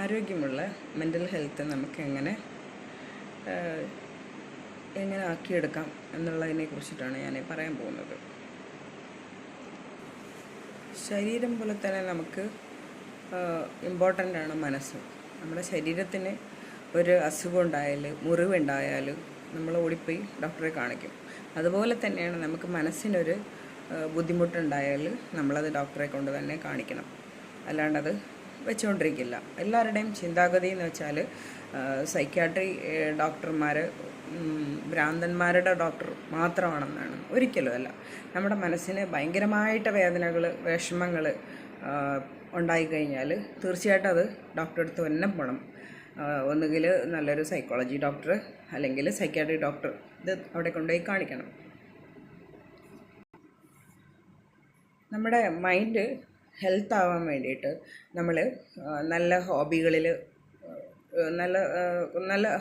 ആരോഗ്യമുള്ള mental health നമുക്ക് എങ്ങനെ ആക്കിയെടുക്കാം എന്നുള്ളതിനെ കുറിച്ചിട്ടാണ് ഞാൻ പറയാൻ പോകുന്നത്. ശരീരം പോലെ തന്നെ നമുക്ക് ഇമ്പോർട്ടൻ്റ് ആണ് മനസ്സ്. നമ്മുടെ ശരീരത്തിന് ഒരു അസുഖം ഉണ്ടായാൽ, മുറിവുണ്ടായാൽ നമ്മൾ ഓടിപ്പോയി ഡോക്ടറെ കാണിക്കും. അതുപോലെ തന്നെയാണ് നമുക്ക് മനസ്സിനൊരു ബുദ്ധിമുട്ടുണ്ടായാൽ നമ്മളത് ഡോക്ടറെ കൊണ്ട് തന്നെ കാണിക്കണം. അല്ലാണ്ടത് വെച്ചുകൊണ്ടിരിക്കില്ല. എല്ലാവരുടെയും ചിന്താഗതി എന്ന് വെച്ചാൽ സൈക്യാട്രി ഡോക്ടർമാർ ഭ്രാന്തന്മാരുടെ ഡോക്ടർ മാത്രമാണെന്നാണ്. ഒരിക്കലും അല്ല. നമ്മുടെ മനസ്സിന് ഭയങ്കരമായിട്ട് വേദനകൾ, വിഷമങ്ങൾ ഉണ്ടായിക്കഴിഞ്ഞാൽ തീർച്ചയായിട്ടും അത് ഡോക്ടറെ അടുത്ത് തന്നെ പോകണം. ഒന്നുകിൽ നല്ലൊരു സൈക്കോളജി ഡോക്ടർ അല്ലെങ്കിൽ സൈക്യാട്രി ഡോക്ടർ ഇത് അവിടെ കൊണ്ടുപോയി കാണിക്കണം. നമ്മുടെ മൈൻഡ് ഹെൽത്ത് ആവാൻ വേണ്ടിയിട്ട് നമ്മൾ നല്ല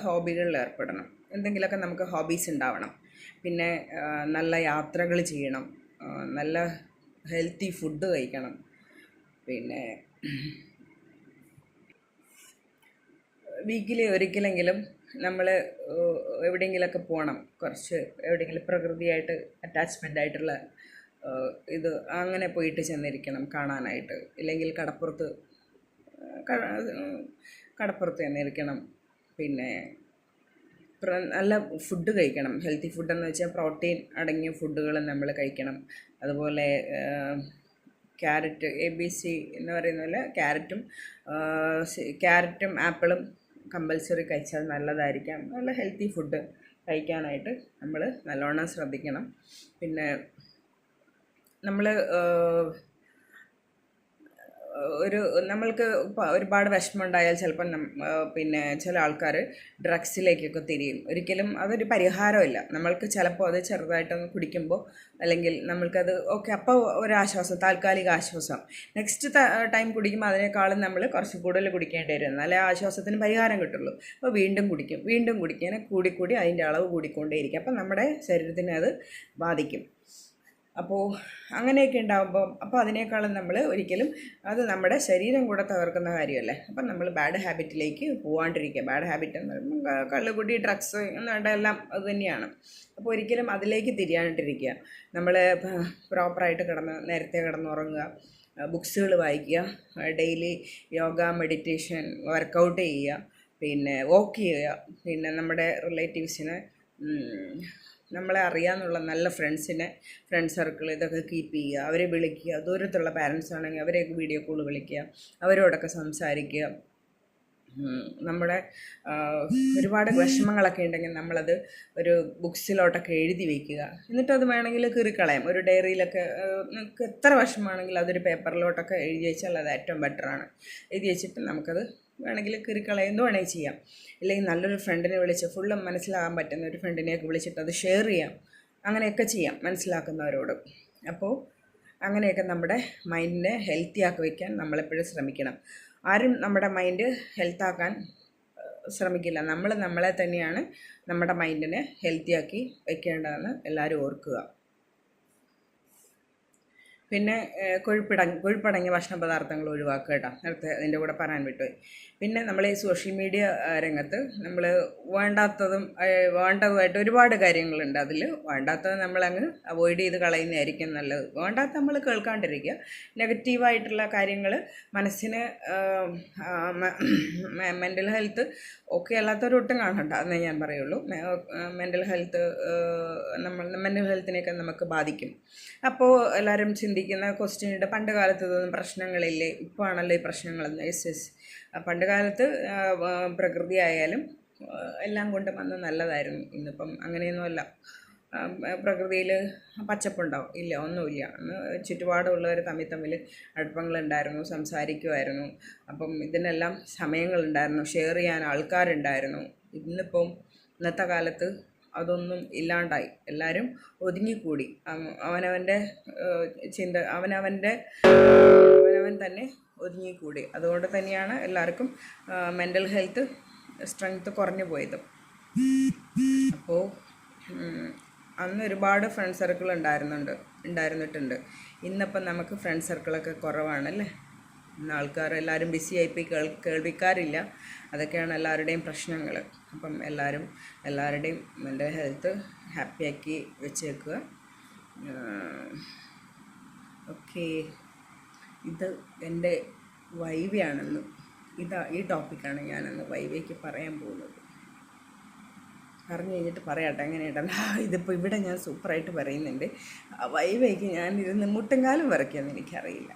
ഹോബികളിൽ ഏർപ്പെടണം. എന്തെങ്കിലുമൊക്കെ നമുക്ക് ഹോബീസ് ഉണ്ടാവണം. പിന്നെ നല്ല യാത്രകൾ ചെയ്യണം, നല്ല ഹെൽത്തി ഫുഡ് കഴിക്കണം. പിന്നെ വീക്കിലി ഒരിക്കലെങ്കിലും നമ്മൾ എവിടെയെങ്കിലുമൊക്കെ പോകണം. കുറച്ച് എവിടെയെങ്കിലും പ്രകൃതിയായിട്ട് അറ്റാച്ച്മെൻ്റ് ആയിട്ടുള്ള ഇത് അങ്ങനെ പോയിട്ട് ചെന്നിരിക്കണം കാണാനായിട്ട്. ഇല്ലെങ്കിൽ കടപ്പുറത്ത് ചെന്നിരിക്കണം. പിന്നെ നല്ല ഫുഡ് കഴിക്കണം. ഹെൽത്തി ഫുഡെന്ന് വെച്ചാൽ പ്രോട്ടീൻ അടങ്ങിയ ഫുഡുകൾ നമ്മൾ കഴിക്കണം. അതുപോലെ ക്യാരറ്റ്, ABC എന്ന് പറയുന്ന പോലെ ക്യാരറ്റും ആപ്പിളും കമ്പൽസറി കഴിച്ചാൽ നല്ലതായിരിക്കാം. നല്ല ഹെൽത്തി ഫുഡ് കഴിക്കാനായിട്ട് നമ്മൾ നല്ലോണം ശ്രദ്ധിക്കണം. പിന്നെ നമ്മൾ നമ്മൾക്ക് ഒരുപാട് വിഷമമുണ്ടായാൽ ചിലപ്പം പിന്നെ ചില ആൾക്കാർ ഡ്രഗ്സിലേക്കൊക്കെ തിരിയും. ഒരിക്കലും അതൊരു പരിഹാരമില്ല. നമ്മൾക്ക് ചിലപ്പോൾ അത് ചെറുതായിട്ടൊന്ന് കുടിക്കുമ്പോൾ അല്ലെങ്കിൽ നമ്മൾക്കത് ഓക്കെ, അപ്പോൾ ഒരാശ്വാസം, താൽക്കാലിക ആശ്വാസം. നെക്സ്റ്റ് ടൈം കുടിക്കുമ്പോൾ അതിനേക്കാളും നമ്മൾ കുറച്ച് കൂടുതൽ കുടിക്കേണ്ടി വരും. എന്നാലേ ആശ്വാസത്തിന് പരിഹാരം കിട്ടുള്ളൂ. അപ്പോൾ വീണ്ടും കുടിക്കും. അങ്ങനെ കൂടിക്കൂടി അതിൻ്റെ അളവ് കൂടിക്കൊണ്ടേയിരിക്കും. അപ്പം നമ്മുടെ ശരീരത്തിനെ അത് ബാധിക്കും. അപ്പോൾ അങ്ങനെയൊക്കെ ഉണ്ടാകുമ്പോൾ അതിനേക്കാളും നമ്മൾ ഒരിക്കലും അത് നമ്മുടെ ശരീരം കൂടെ തകർക്കുന്ന കാര്യമല്ലേ. അപ്പം നമ്മൾ ബാഡ് ഹാബിറ്റിലേക്ക് പോകാണ്ടിരിക്കുക. ബാഡ് ഹാബിറ്റ് എന്ന് പറയുമ്പോൾ കള്ളുകുടി, ഡ്രഗ്സ് എല്ലാം അത് തന്നെയാണ്. അപ്പോൾ ഒരിക്കലും അതിലേക്ക് തിരിയാണ്ടിരിക്കുക. നമ്മൾ പ്രോപ്പറായിട്ട് നേരത്തെ കിടന്നുറങ്ങുക, ബുക്സുകൾ വായിക്കുക, ഡെയിലി യോഗ, മെഡിറ്റേഷൻ, വർക്കൗട്ട് ചെയ്യുക, പിന്നെ വാക്ക് ചെയ്യുക. പിന്നെ നമ്മുടെ റിലേറ്റീവ്സിനെ, നമ്മളെ അറിയാമെന്നുള്ള നല്ല ഫ്രണ്ട് സർക്കിൾ ഇതൊക്കെ കീപ്പ് ചെയ്യുക. അവരെ വിളിക്കുക. ദൂരത്തുള്ള പാരൻസ് ആണെങ്കിൽ അവരെയൊക്കെ വീഡിയോ കോൾ വിളിക്കുക, അവരോടൊക്കെ സംസാരിക്കുക. നമ്മുടെ ഒരുപാട് വിഷമങ്ങളൊക്കെ ഉണ്ടെങ്കിൽ നമ്മളത് ഒരു ബുക്സിലോട്ടൊക്കെ എഴുതി വയ്ക്കുക. എന്നിട്ടത് വേണമെങ്കിൽ കീറിക്കളയാം. ഒരു ഡയറിയിലൊക്കെ നിങ്ങൾക്ക് എത്ര വിഷമമാണെങ്കിലും അതൊരു പേപ്പറിലോട്ടൊക്കെ എഴുതി വെച്ചാൽ അത് ഏറ്റവും ബെറ്ററാണ്. എഴുതി വെച്ചിട്ട് നമുക്കത് വേണമെങ്കിൽ കീറിക്കളയുന്നു വേണമെങ്കിൽ ചെയ്യാം. അല്ലെങ്കിൽ നല്ലൊരു ഫ്രണ്ടിനെ വിളിച്ച് ഫുള്ളും മനസ്സിലാകാൻ പറ്റുന്ന ഒരു ഫ്രണ്ടിനെയൊക്കെ വിളിച്ചിട്ട് അത് ഷെയർ ചെയ്യാം. അങ്ങനെയൊക്കെ ചെയ്യാം മനസ്സിലാക്കുന്നവരോട്. അപ്പോൾ അങ്ങനെയൊക്കെ നമ്മുടെ മൈൻഡിനെ ഹെൽത്തി ആക്കി വയ്ക്കാൻ നമ്മളെപ്പോഴും ശ്രമിക്കണം. ആരും നമ്മുടെ മൈൻഡ് ഹെൽത്താക്കാൻ ശ്രമിക്കില്ല. നമ്മളെ തന്നെയാണ് നമ്മുടെ മൈൻഡിനെ ഹെൽത്തിയാക്കി വയ്ക്കേണ്ടതെന്ന് എല്ലാവരും ഓർക്കുക. പിന്നെ കൊഴുപ്പടങ്ങിയ ഭക്ഷണ പദാർത്ഥങ്ങൾ ഒഴിവാക്കുക കേട്ടോ. നേരത്തെ അതിൻ്റെ കൂടെ പറയാൻ വിട്ടുപോയി. പിന്നെ നമ്മൾ ഈ സോഷ്യൽ മീഡിയ രംഗത്ത് നമ്മൾ വേണ്ടതുമായിട്ട് ഒരുപാട് കാര്യങ്ങളുണ്ട്. അതിൽ വേണ്ടാത്തത് നമ്മളങ്ങ് അവോയ്ഡ് ചെയ്ത് കളയുന്നതായിരിക്കും നല്ലത്. വേണ്ടാത്ത നമ്മൾ കേൾക്കാണ്ടിരിക്കുക. നെഗറ്റീവായിട്ടുള്ള കാര്യങ്ങൾ മനസ്സിന് മെൻ്റൽ ഹെൽത്ത് ഓക്കെ അല്ലാത്തവരൊട്ടും കാണണ്ട എന്നേ ഞാൻ പറയുള്ളൂ. മെൻ്റൽ ഹെൽത്തിനെയൊക്കെ നമുക്ക് ബാധിക്കും. അപ്പോൾ എല്ലാവരും ചിന്തിക്കുന്ന ക്വസ്റ്റ്യനുണ്ട്, പണ്ട് കാലത്ത് ഇതൊന്നും പ്രശ്നങ്ങളില്ലേ, ഇപ്പോൾ ആണല്ലോ ഈ പ്രശ്നങ്ങളെന്ന്. യെസ്. പണ്ട് കാലത്ത് പ്രകൃതി ആയാലും എല്ലാം കൊണ്ട് വന്ന് നല്ലതായിരുന്നു. ഇന്നിപ്പം അങ്ങനെയൊന്നുമല്ല. പ്രകൃതിയിൽ പച്ചപ്പുണ്ടാവും? ഇല്ല, ഒന്നുമില്ല. അന്ന് ചുറ്റുപാടുള്ളവർ തമ്മിൽ അടുപ്പങ്ങളുണ്ടായിരുന്നു, സംസാരിക്കുമായിരുന്നു. അപ്പം ഇതിനെല്ലാം സമയങ്ങളുണ്ടായിരുന്നു, ഷെയർ ചെയ്യാൻ ആൾക്കാരുണ്ടായിരുന്നു. ഇന്നത്തെ കാലത്ത് അതൊന്നും ഇല്ലാണ്ടായി. എല്ലാവരും ഒതുങ്ങിക്കൂടി. അവനവൻ തന്നെ ഒതുങ്ങിക്കൂടി. അതുകൊണ്ട് തന്നെയാണ് എല്ലാവർക്കും മെൻ്റൽ ഹെൽത്ത് സ്ട്രെങ്ത്ത് കുറഞ്ഞു പോയത്. അപ്പോൾ അന്ന് ഒരുപാട് ഫ്രണ്ട് സർക്കിൾ ഉണ്ടായിരുന്നിട്ടുണ്ട്. ഇന്നിപ്പം നമുക്ക് ഫ്രണ്ട് സർക്കിളൊക്കെ കുറവാണല്ലേ. ഇന്ന് ആൾക്കാരെല്ലാവരും ബിസി ആയിപ്പോയി, കേൾവിക്കാരില്ല. അതൊക്കെയാണ് എല്ലാവരുടെയും പ്രശ്നങ്ങൾ. അപ്പം എല്ലാവരുടെയും മെൻ്റൽ ഹെൽത്ത് ഹാപ്പിയാക്കി വെച്ചേക്കുക. ഓക്കെ, ഇത് എൻ്റെ വൈവയാണെന്ന്, ഈ ടോപ്പിക്കാണ് ഞാനന്ന് വൈവയ്ക്ക് പറയാൻ പോകുന്നത്. പറഞ്ഞു കഴിഞ്ഞിട്ട് പറയാട്ടെ എങ്ങനെയുണ്ടെന്ന്. ഇതിപ്പോൾ ഇവിടെ ഞാൻ സൂപ്പറായിട്ട് പറയുന്നുണ്ട്. വൈവയ്ക്ക് ഞാൻ ഇരുന്ന് മുട്ടുംകാലം വരയ്ക്കുമെന്ന് എനിക്കറിയില്ല.